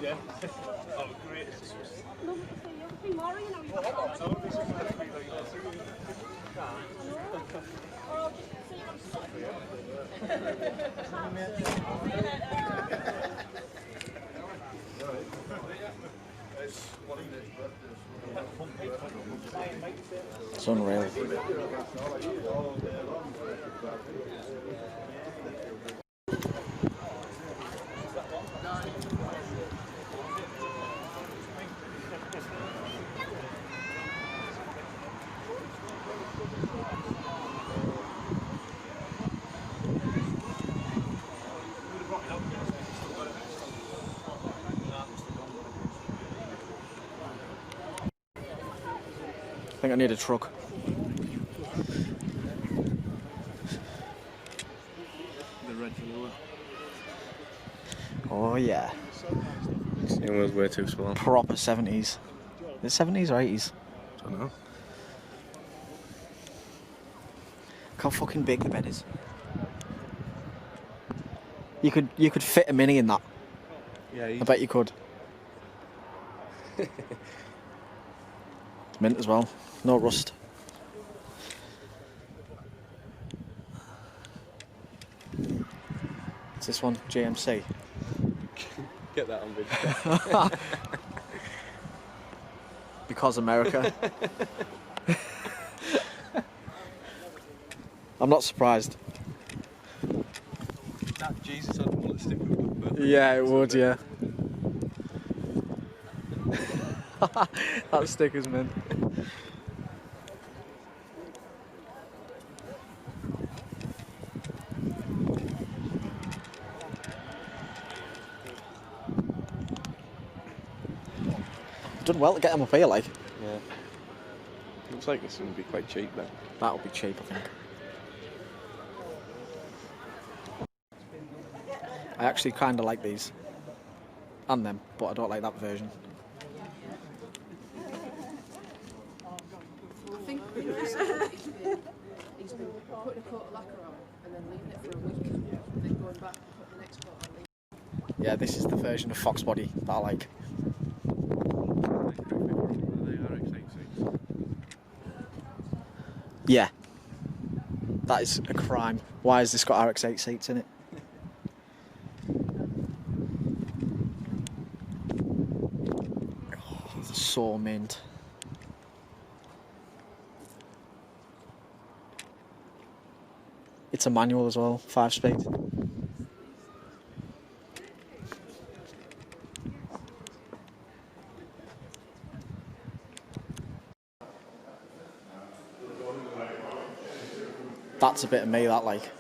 Yeah. Oh, great. It's unreal. I think I need a truck. The red velour. Oh yeah. It was way too small. Proper 70s. Is it 70s or 80s? I don't know. Look how fucking big the bed is. You could fit a Mini in that. Yeah, I bet you could. It's mint as well. No rust. What's this one? GMC. Get that on video. Because America. I'm not surprised. That Jesus on bullet sticker would look perfect. Yeah, it would, yeah. That sticker's mint. Done well to get them up here, like. Yeah. Looks like this one would be quite cheap then. That'll be cheap, I think. I actually kind of like these. And them, but I don't like that version. I think he's been putting a coat of lacquer on and then leaving it for a week and then going back and putting the next coat on. Yeah, this is the version of Fox Body that I like. Yeah. That is a crime. Why has this got RX-8 seats in it? Oh, it's so mint. It's a manual as well, 5-speed. That's a bit of me, that, like.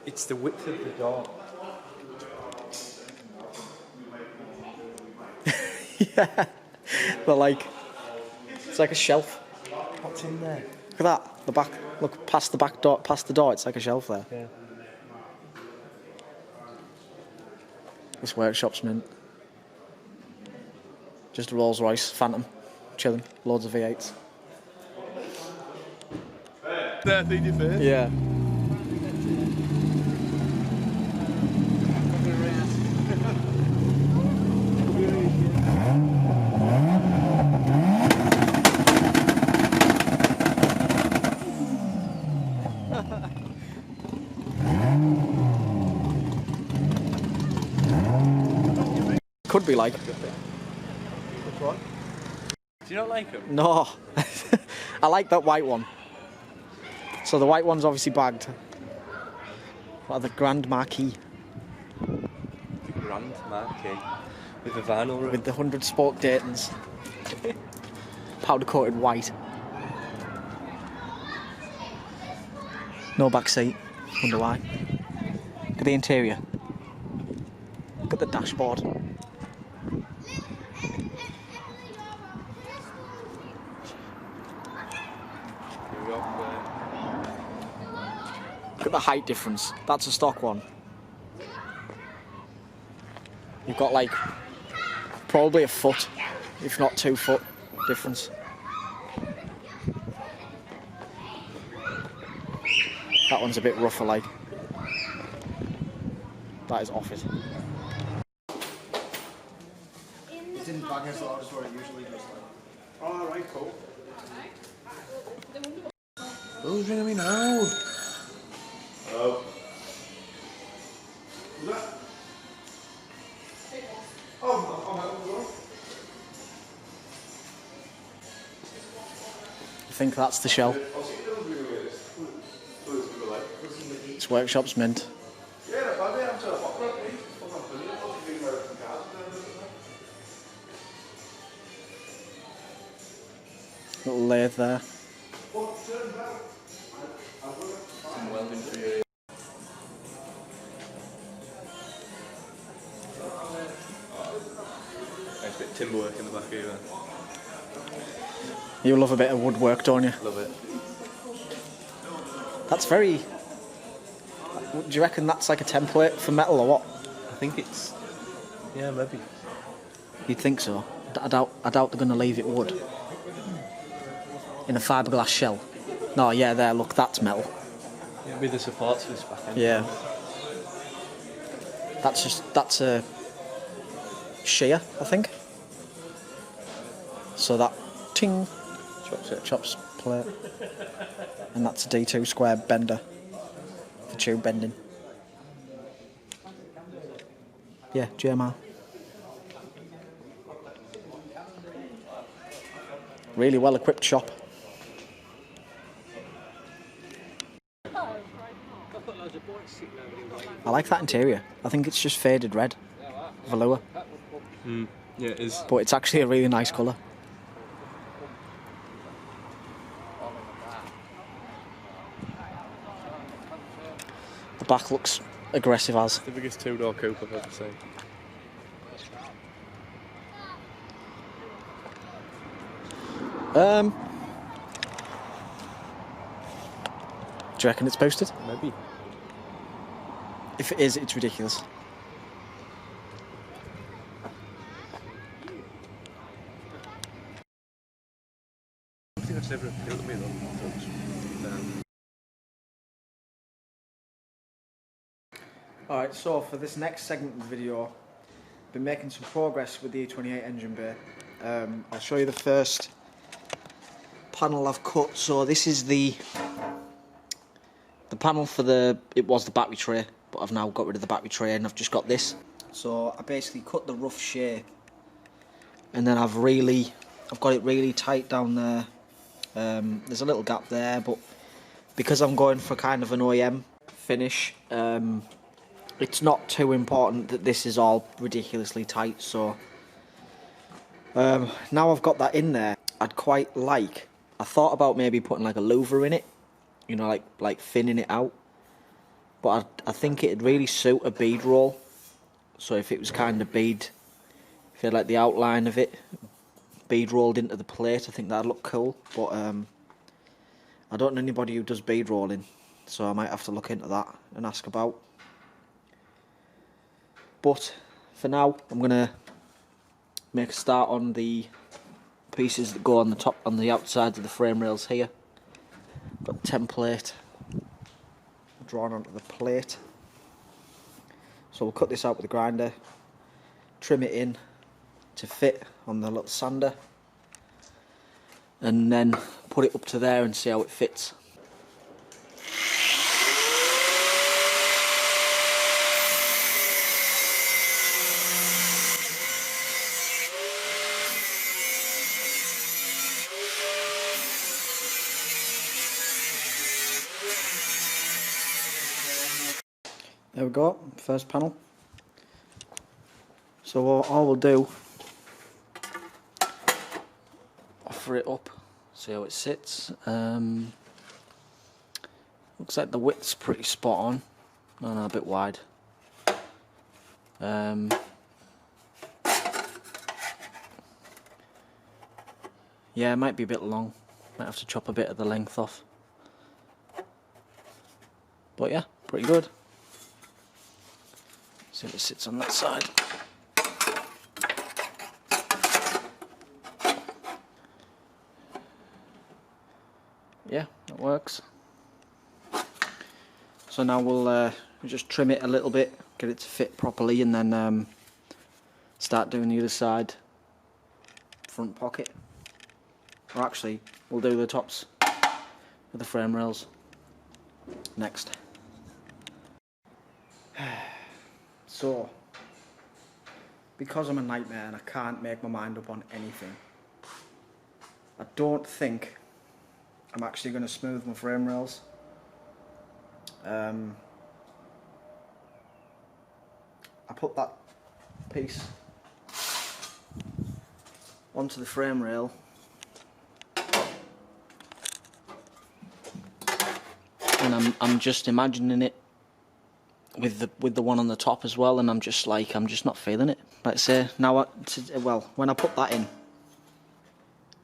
It's the width of the door. Yeah. But, like, it's like a shelf. What's in there? Look at that, the back. Look, past the back door, past the door, it's like a shelf there. Yeah. This workshop's mint. Just a Rolls Royce Phantom, chilling, loads of V8s. There, feed your face. Yeah. Could be like. Which one? Do you not like them? No. I like that white one. So the white one's obviously bagged. What are the Grand Marquis? The Grand Marquis. With the vinyl room. With the 100 spoke Daytons. Powder coated white. No back seat. Wonder why. Look at the interior. Look at the dashboard. Look at the height difference. That's a stock one. You've got like probably a foot, if not 2 foot difference. That one's a bit rougher, like. That is off it. It's in Bagger's Law, is where it usually does like. Oh, right, cool. Who's ringing me now? Oh. Who's that? I think that's the shell. This workshop's mint. Little lathe there. Some welding for you. Nice bit of timber work in the back here. Then. You love a bit of woodwork, don't you? Love it. That's very... Do you reckon that's like a template for metal or what? I think it's... Yeah, maybe. You'd think so. I doubt they're going to leave it wood. In a fiberglass shell. No, yeah, there, look, that's metal. It'll be the supports for this back end. Yeah. That's a shear, I think. So that ting chops plate. And that's a D2 square bender for tube bending. Yeah, GMR. Really well equipped shop. I like that interior. I think it's just faded red. Velour. Yeah, it is. But it's actually a really nice colour. The back looks aggressive as. The biggest two-door coupe I've ever seen. Do you reckon it's posted? Maybe. If it is, it's ridiculous. I think that's never appealed to me though. Alright, so for this next segment of the video, I've been making some progress with the E28 engine bay. I'll show you the first panel I've cut. So this is the panel for the battery tray, but I've now got rid of the battery tray and I've just got this. So I basically cut the rough shape, and then I've got it really tight down there. There's a little gap there, but because I'm going for kind of an OEM finish, it's not too important that this is all ridiculously tight. So now I've got that in there, I thought about maybe putting like a louver in it, you know, like thinning it out, but I think it'd really suit a bead roll. So if it was kind of bead, if you had like the outline of it bead rolled into the plate, I think that'd look cool. But I don't know anybody who does bead rolling, so I might have to look into that and ask about. But for now, I'm gonna make a start on the pieces that go on the top, on the outsides of the frame rails here. Got the template drawn onto the plate. So we'll cut this out with a grinder, trim it in to fit on the little sander, and then put it up to there and see how it fits. There we go, first panel. So all we'll do, offer it up, see how it sits. Looks like the width's pretty spot on. No, a bit wide. Yeah, it might be a bit long. Might have to chop a bit of the length off. But yeah, pretty good. See if it sits on that side. Yeah, that works. So now we'll just trim it a little bit, get it to fit properly, and then start doing the other side front pocket. Or actually, we'll do the tops with the frame rails next. So, because I'm a nightmare and I can't make my mind up on anything, I don't think I'm actually going to smooth my frame rails. I put that piece onto the frame rail and I'm just imagining it with the one on the top as well, and I'm just not feeling it. Like I say, now when I put that in,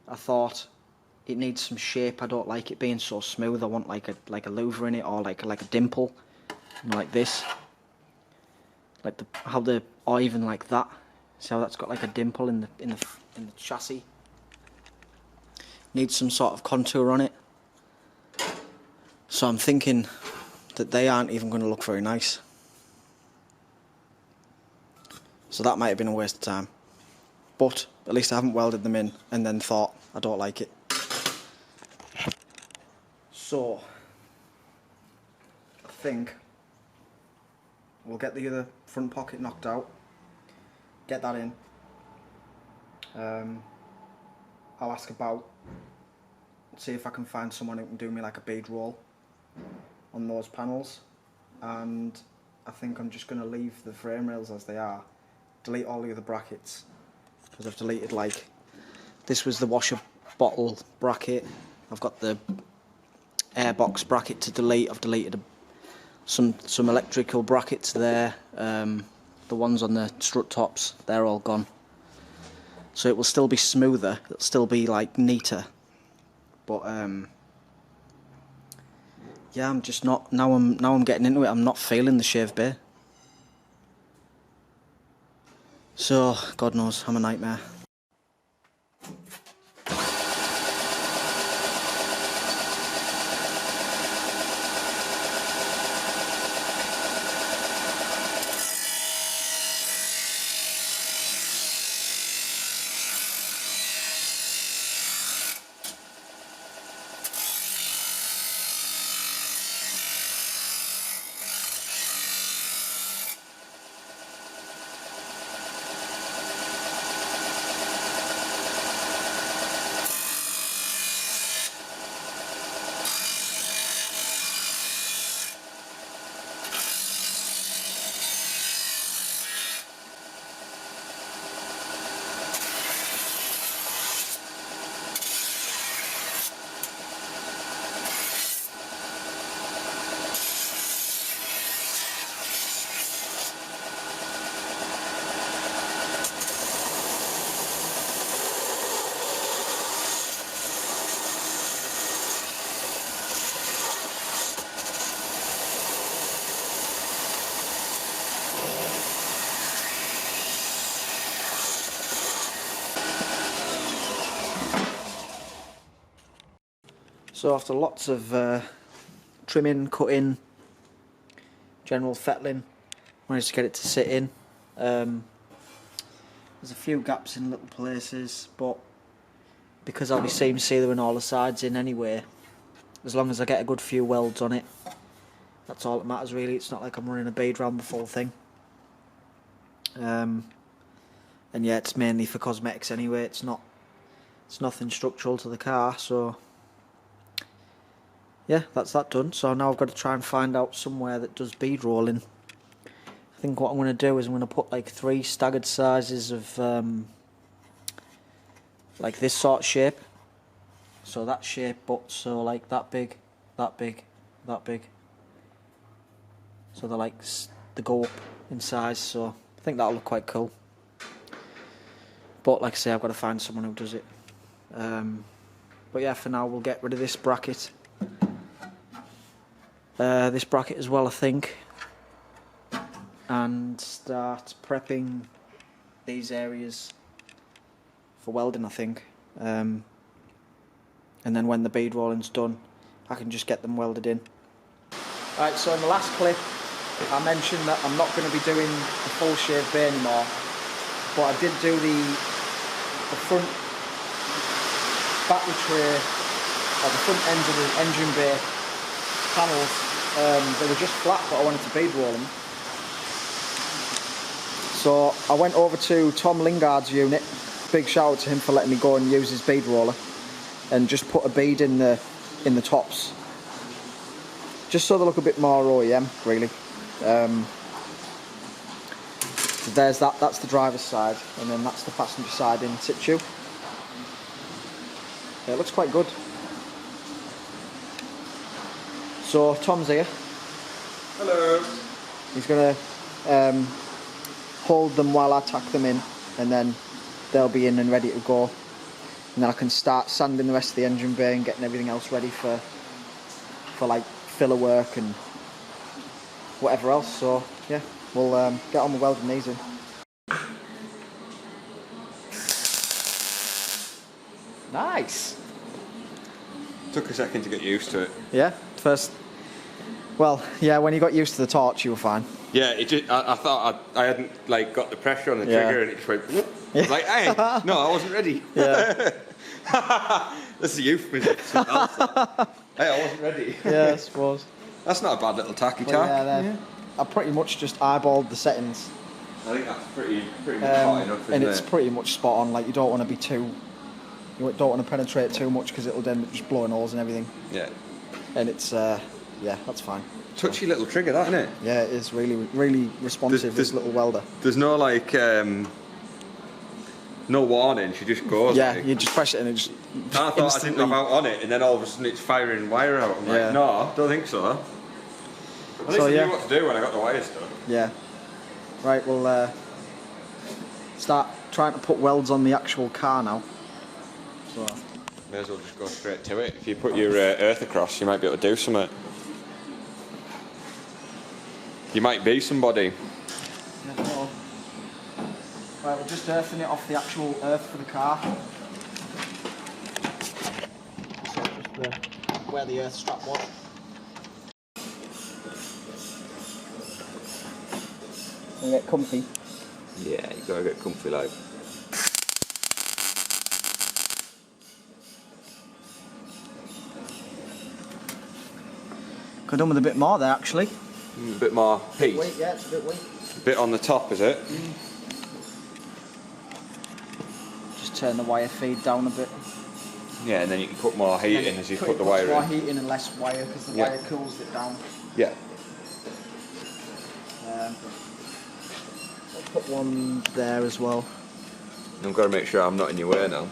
I thought it needs some shape. I don't like it being so smooth. I want like a louver in it, or like a dimple, you know, like this, or even like that. See how that's got like a dimple in the chassis. Needs some sort of contour on it. So I'm thinking that they aren't even going to look very nice. So that might have been a waste of time. But at least I haven't welded them in and then thought I don't like it. So I think we'll get the other front pocket knocked out, get that in. I'll ask about, see if I can find someone who can do me like a bead roll on those panels, and I think I'm just going to leave the frame rails as they are, delete all the other brackets, because I've deleted, like, this was the washer bottle bracket, I've got the airbox bracket to delete, I've deleted some electrical brackets there, the ones on the strut tops, they're all gone. So it will still be smoother, it'll still be like neater, but yeah, I'm just not, now I'm getting into it, I'm not feeling the shave bay. So, God knows, I'm a nightmare. So after lots of trimming, cutting, general fettling, managed to get it to sit in. There's a few gaps in little places, but because I'll be seam sealing all the sides in anyway, as long as I get a good few welds on it, that's all that matters really. It's not like I'm running a bead round the full thing. And yeah, it's mainly for cosmetics anyway. It's nothing structural to the car, so yeah, that's that done. So now I've got to try and find out somewhere that does bead rolling. I think what I'm going to do is I'm going to put like 3 staggered sizes of like this sort of shape. So that shape, but so like that big, that big, that big. So they're like, they go up in size, so I think that'll look quite cool. But like I say, I've got to find someone who does it. But yeah, for now we'll get rid of this bracket. This bracket as well, I think, and start prepping these areas for welding, I think, and then when the bead rolling's done I can just get them welded in. Right, so in the last clip I mentioned that I'm not going to be doing the full shave bay anymore, but I did do the front battery tray, or the front ends of the engine bay panels. They were just flat, but I wanted to bead roll them. So I went over to Tom Lingard's unit, big shout out to him for letting me go and use his bead roller, and just put a bead in the tops, just so they look a bit more OEM, really. So there's that's the driver's side, and then that's the passenger side in situ. Yeah, it looks quite good. So Tom's here. Hello. He's gonna hold them while I tack them in, and then they'll be in and ready to go. And then I can start sanding the rest of the engine bay and getting everything else ready for like filler work and whatever else. So yeah, we'll get on with welding these in. Nice. Took a second to get used to it. Yeah, first. Well, yeah, when you got used to the torch, you were fine. Yeah, it just, I thought I hadn't like got the pressure on the trigger, and it just went. Whoop. I was like, hey, no, I wasn't ready. Yeah. That's a euphemism. Hey, I wasn't ready. Yeah, I suppose. That's not a bad little tacky Well, tack. yeah, I pretty much just eyeballed the settings. I think that's pretty much hot enough, isn't and it's it? pretty much spot on. Like, you don't want to be too, you don't want to penetrate too much because it'll end up just blowing holes and everything. Yeah. And it's yeah, that's fine. Touchy little trigger, that, isn't it? Yeah, it is really responsive. This little welder. There's no like no warning. She just goes. Yeah, like, you just press it and it just. I thought I didn't have out on it, and then all of a sudden it's firing wire out. I'm Yeah. like, no, don't think so. At least So, I yeah. knew what to do when I got the wires done. Yeah. Right, we'll start trying to put welds on the actual car now. So. May as well just go straight to it. If you put your earth across, you might be able to do something. You might be somebody. Yeah, well. Right, we're just earthing it off the actual earth for the car. So just where the earth strap was. And get comfy. Yeah, you gotta get comfy like. Could have done with a bit more there actually. A bit more heat. Weight, yeah, it's a bit weight. A bit on the top, is it? Just turn the wire feed down a bit. Yeah, and then you can put more heat in as you put the wire more in. heat in and less wire because the Yeah. wire cools it down. Yeah. I'll put one there as well. I've got to make sure I'm not in your way now.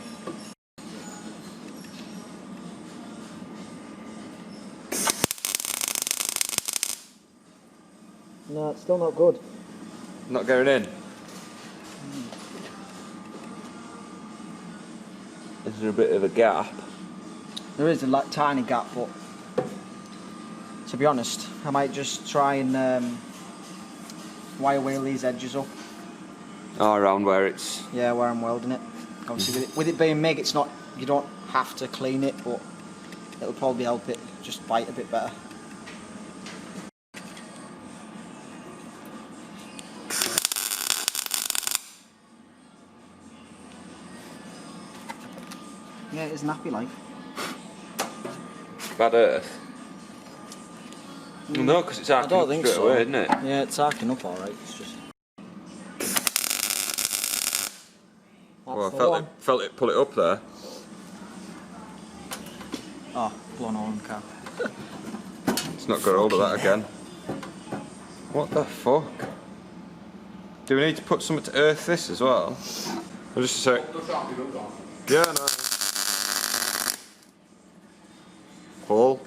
No, it's still not good. Not going in. Is there a bit of a gap? There is a tiny gap, but to be honest, I might just try and wire wheel these edges up. Oh, around where it's... Yeah, where I'm welding it. Obviously, with it being MIG, it's not. You don't have to clean it, but it'll probably help it just bite a bit better. Yeah, it is nappy like. Bad earth? Well, no, because it's arcing up straight away, isn't it? Yeah, it's arcing up alright, it's just... Well, I felt it pull it up there. Oh, blown hole in the car. It's not got hold of that again. What the fuck? Do we need to put something to earth this as well? Or just a sec. Yeah, no. Hole.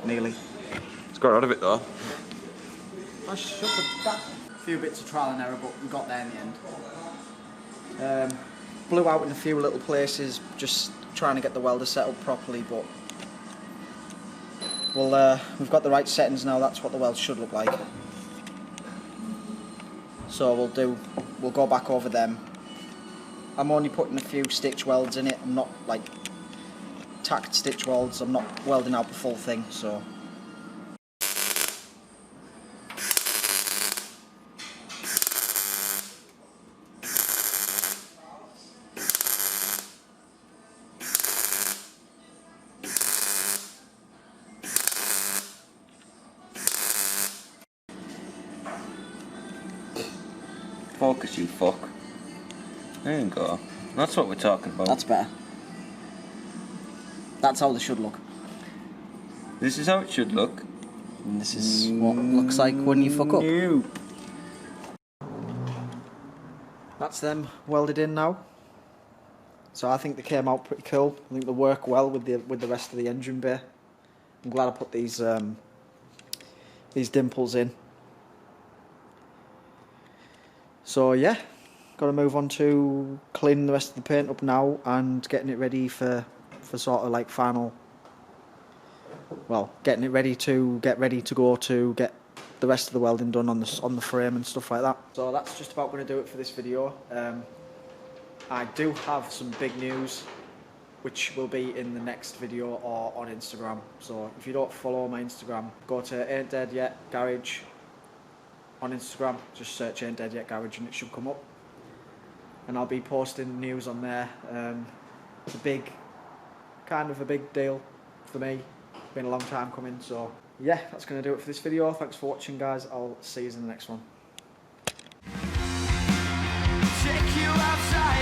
Nearly. It's got out of it though. I should have done a few bits of trial and error, but we got there in the end. Blew out in a few little places, just trying to get the welder set up properly, but we've got the right settings now. That's what the weld should look like. So we'll go back over them. I'm only putting a few stitch welds in it. I'm not like tacked stitch welds. I'm not welding out the full thing, so focus, you fuck. There you go. That's what we're talking about. That's better. That's how they should look. This is how it should look. And this is what it looks like when you fuck up. No. That's them welded in now. So I think they came out pretty cool. I think they work well with the rest of the engine bay. I'm glad I put these dimples in. So yeah, got to move on to cleaning the rest of the paint up now and getting it ready for sort of like final. Well, getting it ready to go to get the rest of the welding done on the frame and stuff like that. So that's just about going to do it for this video. I do have some big news which will be in the next video or on Instagram. So if you don't follow my Instagram, go to Ain't Dead Yet Garage on Instagram. Just search Ain't Dead Yet Garage and it should come up. And I'll be posting news on there. It's kind of a big deal for me. Been a long time coming, so yeah, that's going to do it for this video. Thanks for watching, guys. I'll see you in the next one. Take you outside.